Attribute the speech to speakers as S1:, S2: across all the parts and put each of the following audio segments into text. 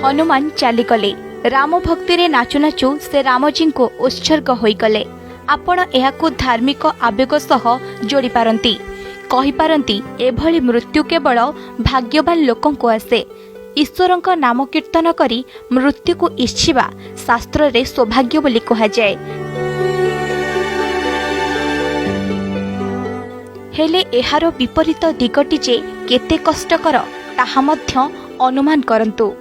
S1: हनुमान चलीगले। राम भक्ति रे नाचु नाचु से रामजी को उत्सर्ग होईगले। आपण एहाकु धार्मिक आवेग सह जोड़ी पारंती, कहि पारंती एभली मृत्यु केवल भाग्यवान लोकों को आसे। ईश्वरंक नाम कीर्तन करी मृत्यु को इच्छिबा शास्त्र रे सौभाग्य बोली कहा जाए। हेले एहार विपरीत दिगटी जे केते कष्टकर ताहा मध्य अनुमान करंतु।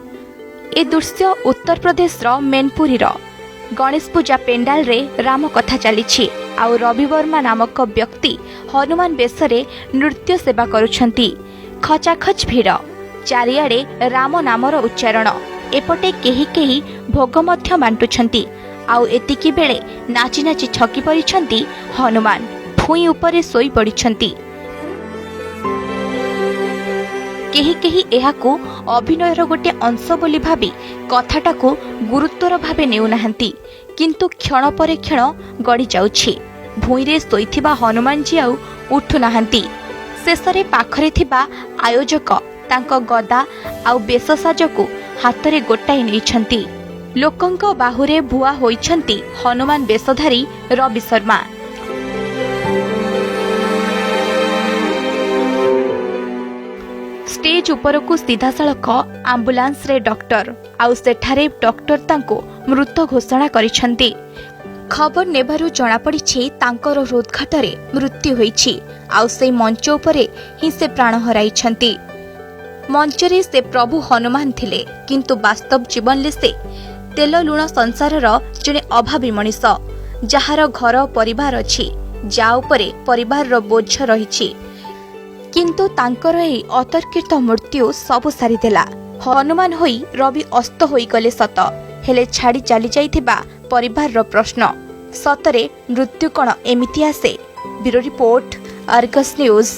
S1: ए दृश्य उत्तर प्रदेश रो मेनपुरी रो गणेश पूजा पेंडाल रे राम कथा चली। आउ रवि वर्मा नामक व्यक्ति हनुमान बेसरे नृत्य सेवा करुछंती। खचाखच भीड़, चारिआडे राम नामर उच्चारण। एपटे केही केही भोग मध्य बांटुछंती। आउ एतिकी बेले नाची नाची छकी परिछंती हनुमान। भूई उपरे सोई पड़िछंती। केही केही एहाकू अभिनयर गोटे अंश बोली भाबी कथाटाकू गुरुत्वर भावे नेउनाहांती। किंतु क्षण परे क्षण गड़ी जाउछि। भूईरे सोईथिबा हनुमान जी आउ उठु नाहांती। शेषरे पाखरे थिबा आयोजक तांको गदा आउ बेशसाजकू हातरे गोटाई नेइछंती। लोकंक बाहुरे भुआ होइछंती हनुमान बेशधारी रवि शर्मा। स्टेज उपरकू सीधा सड़क आंबुलांस रे डॉक्टर आउ सेठारे डॉक्टर तांको मृत घोषणा करिछंती। खबर नेबारु जणा पड़िछि तांकर हृदघातरे मृत्यु होईछि। आउ से मंच उपरे ही से प्राण हराइछंती। मंचरे से प्रभु हनुमान थिले, किंतु वास्तव जीवन ले से तेल लुण संसारर जने अभावी मनीष, जहार घर परिवार अछि, जा उपरे परिवार रो बोझ रहिछि। किंतु तांकर एही अतर्कित मृत्यु सबु सारी देला। हनुमान होई रवि अस्त होई गले सत, हेले छाड़ी चली जाइथिबा परिवार रो प्रश्न। सतरे मृत्यु कोन एमिति आसे? Bureau report, Argus news.